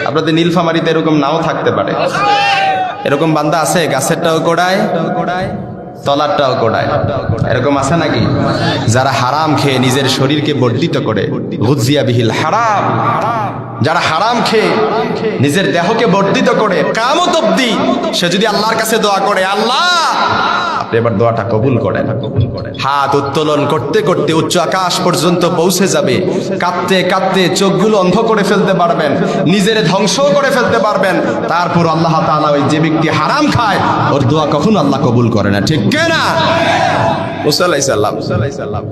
আপনাদের নীলফামারীতে এরকম নাও থাকতে পারে। এরকম বান্দা আছে, গাছেরটাও গোড়ায় তলারটাও গোড়ায়, এরকম আছে নাকি? যারা হারাম খেয়ে নিজের শরীরকে বর্ধিত করে, গুজিয়া বিহিল হারাম, যারা হারাম খেয়ে নিজের দেহকে বর্ধিত করে কিয়ামত অবধি সে যদি আল্লাহর কাছে দোয়া করে, আল্লাহ আপনি এবার দোয়াটা কবুল করেন, হাত উত্তোলন করতে করতে উচ্চ আকাশ পর্যন্ত পৌঁছে যাবে, কাঁদতে কাঁদতে চোখগুলো অন্ধ করে ফেলতে পারবেন, নিজের ধ্বংস করে ফেলতে পারবেন। তারপর আল্লাহ তাআলা ওই যে ব্যক্তি হারাম খায় ওর দোয়া কখনো আল্লাহ কবুল করে না, ঠিক না? মুসা আলাইহিস সালাম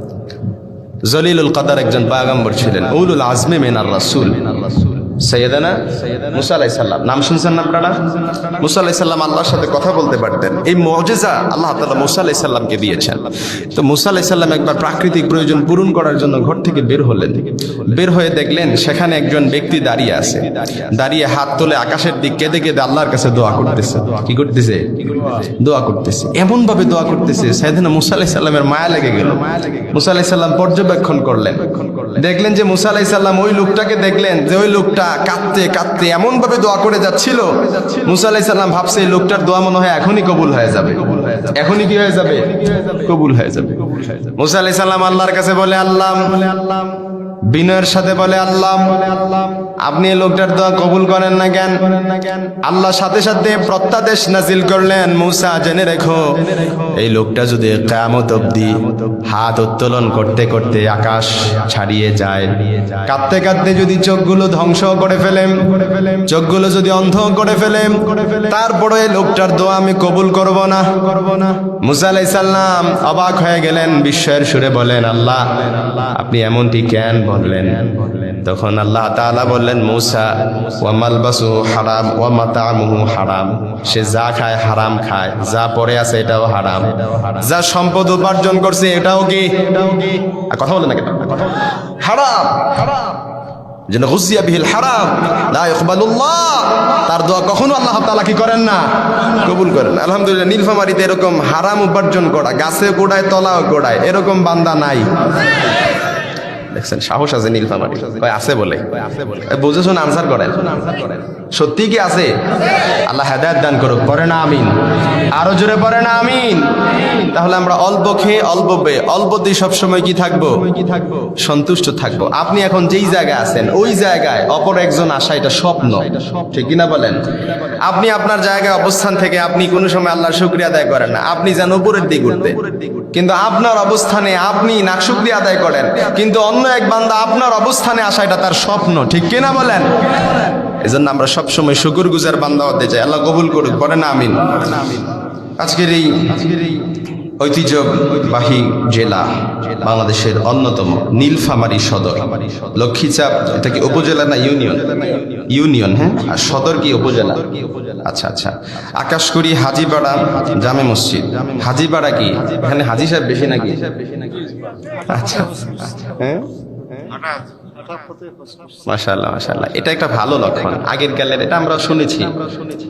জলিলুল কদর একজন পয়গম্বর ছিলেন, উলুল আজমে মিনার রাসূল সৈয়দনা মুসা আলাইহিস সালাম। নাম শুনছেন না আপনারা? মুসা আলাইহিস সালাম আল্লাহর সাথে কথা বলতে পারতেন। এই মুজিজা আল্লাহ তাআলা মুসা আলাইহিস সালামকে দিয়েছেন। তো মুসা আলাইহিস সালাম একবার প্রাকৃতিক প্রয়োজন পূরণ করার জন্য ঘর থেকে বের হলেন। বের হয়ে দেখলেন সেখানে একজন ব্যক্তি দাঁড়িয়ে আছে, দাঁড়িয়ে হাত তুলে আকাশের দিক কেঁদে কেঁদে আল্লাহর কাছে দোয়া করতেছে। কি করতেছে? দোয়া করতেছে। এমন ভাবে দোয়া করতেছে সাইয়েদনা মুসা আলাইহিস সালামের মায়া লেগে গেল। মুসা আলাইহিস সালাম পর্যবেক্ষণ করলেন, দেখলেন যে মুসা আলাইহিস সালাম ওই লোকটাকে দেখলেন যে ওই লোকটা কাঁদতে কাঁদতে এমন ভাবে দোয়া করে যাচ্ছিল। মুসা আলাইহিস সালাম ভাবছে এই লোকটার দোয়া মনে হয় এখনই কবুল হয়ে যাবে, এখনই কি হয়ে যাবে? কবুল হয়ে যাবে। মুসা আলাইহিস সালাম আল্লাহর কাছে বলে, আল্লাহ, বিনয়ের সাথে বলে, আল্লাহ আপনি এই লোকটার দোয়া কবুল করেন না কেন? আল্লাহ সাথে সাথে প্রত্যাদেশ নাজিল করলেন, মুসা জেনে রেখো এই লোকটা যদি কিয়ামত অবধি হাত উত্তোলন করতে করতে আকাশ ছাড়িয়ে যায়, কাঁদতে কাঁদতে যদি চোখগুলো ধ্বংস করে ফেলে, চোখগুলো যদি অন্ধ করে ফেলে, তারপরে এই লোকটার দোয়া আমি কবুল করব না। মুসা আলাইহিস সালাম অবাক হয়ে গেলেন, বিস্ময়ের সুরে বলেন, আল্লাহ আপনি এমনটি কেন বললেন? তখন আল্লাহ তাআলা বললেন, মুসা ওয়া মালবাসুহু হারাম ওয়া মাতামুহু হারাম, সে যা খায় হারাম খায়, যা পরে আছে এটাও হারাম, যা সম্পদ উপার্জন করছে এটাও কি কথা বলে না কেন? হারাম। যেন গুজিয়া বিহিল হারাম লা ইকবালুল্লাহ, তার দোয়া কখনো আল্লাহ তাআলা কি করেন না? কবুল করেন। আলহামদুলিল্লাহ নীলফামারীতে এরকম হারাম উপার্জন করা, গাছে গোড়ায় তলাও গোড়ায়, এরকম বান্দা নাই। দেখছেন সাহস আছে নীলফামারী, কয় আছে বলে, বুঝে শুনে আনসার করেন। সত্যি কি আছে? আল্লাহ হেদায়েত দান করুক, পড়ে না আমিন, আরো জোরে পড়ে না আমিন। তাহলে আমরা অল্প খেয়ে অল্প পেয়ে অল্পতেই সবসময় কি থাকবো? সন্তুষ্ট থাকবো। আপনি এখন যেই জায়গায় আছেন ওই জায়গায় অপর একজন আসা এটা স্বপ্ন, ঠিক কিনা বলেন? আপনি আপনার জায়গায় অবস্থান থেকে আপনি কোনো সময় আল্লাহর শুকরিয়া আদায় করেন না, আপনি যান উপরের দিক উঠতে, কিন্তু আপনার অবস্থানে আপনি নাকশুকরিয়া আদায় করেন, কিন্তু অন্য এক বান্দা আপনার অবস্থানে আসা এটা তার স্বপ্ন, ঠিক কিনা বলেন? এজন্য আমরা সবসময় শুকরগুজার বান্দা হতে চাই। আল্লাহ কবুল করুক, পড়ে না আমিন। আজকের এই ঐতিহ্যবাহী জেলা বাংলাদেশের অন্যতম নীলফামারী সদর, লক্ষ্মীচাপ, এটা কি উপজেলা না ইউনিয়ন? ইউনিয়ন, হ্যাঁ। আর সদর কি উপজেলা? আচ্ছা আচ্ছা। আকাশকুড়ি হাজীপাড়া জামে মসজিদ। হাজীপাড়া কি এখানে হাজী সাহেব বেশি নাকি? আচ্ছা, হ্যাঁ, মাশাআল্লাহ মাশাআল্লাহ, এটা একটা ভালো লক্ষণ। আগের কালের এটা আমরা শুনেছি,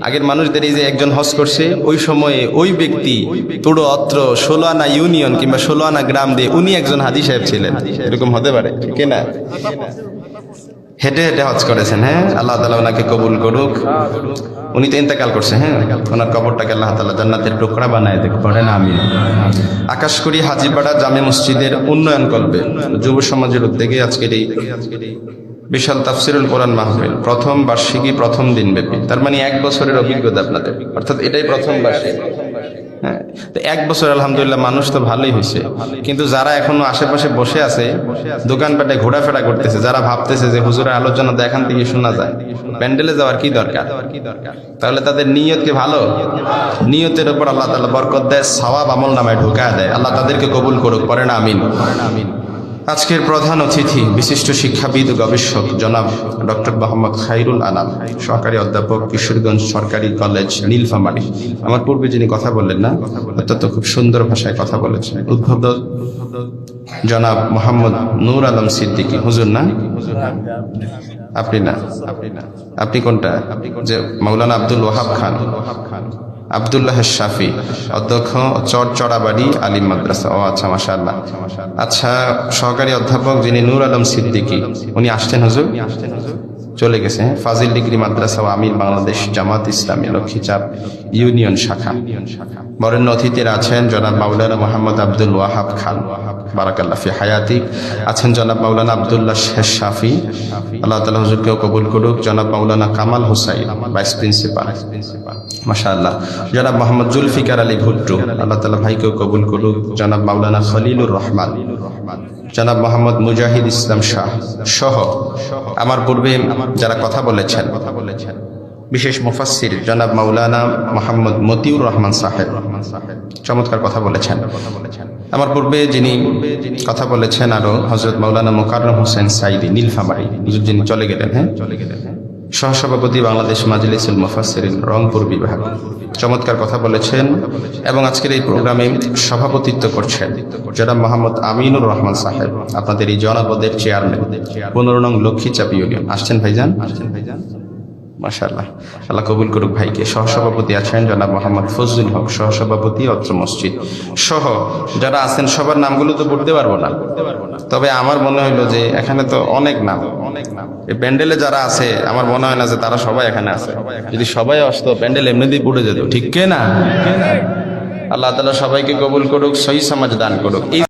আগের মানুষদের এই যে একজন হজ করছে ওই সময়ে ওই ব্যক্তি পুরো অত্র 16 আনা ইউনিয়ন কিংবা 16 আনা গ্রাম দিয়ে উনি একজন হাজী সাহেব ছিলেন, এরকম হতে পারে কিনা? হেঁটে হেঁটে হজ করেছেন, হ্যাঁ। আল্লাহ তাআলা ওনাকে কবুল করুক। উনি তো ইন্তেকাল করছে, হ্যাঁ। ওনার কবরটাকে আল্লাহ তাআলা জান্নাতের টুকরা বানায় দেখ, পড়েন আমিন। আকাশকুড়ি হাজীপাড়া জামে মসজিদের উন্নয়ন কল্পে যুব সমাজের উদ্যোগে আজকের এই বিশাল তাফসিরুল কোরআন মাহফিল প্রথম বার্ষিকী, প্রথম দিন ব্যাপী, তার মানে 1 বছরের অভিজ্ঞতা আপনাদের, অর্থাৎ এটাই প্রথম বার্ষিক, হ্যাঁ। তো 1 বছর আলহামদুলিল্লাহ মানুষ তো ভালোই হয়েছে, কিন্তু যারা এখনো আশেপাশে বসে আছে, দোকানপাটে ঘোরাফেরা করতেছে, যারা ভাবতেছে যে হুজুরের আলোচনা তো এখান থেকে শোনা যায়, প্যান্ডেলে যাওয়ার কি দরকার, তাহলে তাদের নিয়ত কি ভালো? নিয়তের উপর আল্লাহ তাআলা বরকত দেয়, সওয়াব আমল নামায় ঢুকায় দেয়। আল্লাহ তাদেরকে কবুল করুক, পড়েন আমিন। আজকের প্রধান অতিথি বিশিষ্ট শিক্ষাবিদ ও গবেষক জনাব ডক্টর মোহাম্মদ খায়রুল আনাম, সহকারী অধ্যাপক, কিশোরগঞ্জ সরকারি কলেজ নীলফামারী। আমার পূর্বে যিনি কথা বললেন না, অত্যন্ত খুব সুন্দর ভাষায় কথা বলেছেন, উদ্বোধক জনাব মোহাম্মদ নূর আলম সিদ্দিকী। হুজুর না? আপনি না, আপনি কোনটা? যে মাওলানা আব্দুল ওয়াহাব খান, আব্দুল্লাহ শাফি, অধ্যক্ষ চরচড়াবাড়ি আলিম মাদ্রাসা। ও আচ্ছা, মাশাআল্লাহ। আচ্ছা, সহকারী অধ্যাপক যিনি নূর আলম সিদ্দিকী, উনি আসছেন হুজুর? চলে গেছে। ফাজিল ডিগ্রি মাদ্রাসা ও আমির বাংলাদেশ জামাত ইসলামী লক্ষ্মীচাপ ইউনিয়ন শাখা। বরেণ্য অতিথিরা আছেন জনাব মাওলানা মোহাম্মদ আব্দুল ওয়াহাব খান, বারাকাল্লাহ ফি হায়াতি। আছেন জনাব মাওলানা আব্দুল্লাহ শেখ শাফি, আল্লাহ তাআলা হুজুরকেও কবুল করুক। জনাব মাওলানা কামাল হুসাইন, ভাইস প্রিন্সিপাল, মাশাআল্লাহ। জনাব মোহাম্মদ জুলফিকার আলী ভুট্টু, আল্লাহ তাআলা ভাইকেও কবুল করুক। জনাব মাওলানা খলিলুর রহমান, জনাব মোহাম্মদ মুজাহিদ ইসলাম শাহ সহ আমার পূর্বে যারা কথা বলেছেন, বিশেষ মুফাসসির জনাব মাওলানা মোহাম্মদ মতিউর রহমান সাহেব চমৎকার কথা বলেছেন। আমার পূর্বে যিনি কথা বলেছেন আরো হযরত মাওলানা মোকাররম হোসেন সাইদি নীলফামারী, যিনি চলে গেলেন, সহসভাপতি বাংলাদেশ মাজলিসুল মুফাসসিরিন রংপুর বিভাগ, চমৎকার কথা বলেছেন। এবং আজকের এই প্রোগ্রামে সভাপতিত্ব করছেন জনাব মোহাম্মদ আমিনুর রহমান সাহেব, আপনাদের এই জনপদের চেয়ারম্যান, 15 নং লক্ষ্মীচাপ ইউনিয়ন। আসছেন ভাইজান? মাশাআল্লাহ, আল্লাহ কবুল করুক ভাইকে। সহসভাপতি আছেন জনাব মোহাম্মদ ফজলুল হক, সহসভাপতি অত্র মসজিদ সহ যারা আছেন সবার নামগুলো তো পড়তে পারবো না, তবে আমার মনে হইলো যে এখানে তো অনেক নাম, এই প্যান্ডেলে যারা আছে আমার মনে হয় না যে তারা সবাই এখানে আছে। যদি সবাই আসতো প্যান্ডেল এমনিতেই পড়ে যেত, ঠিক না? আল্লাহ তাআলা সবাইকে কবুল করুক, সহি সমাজ দান করুক।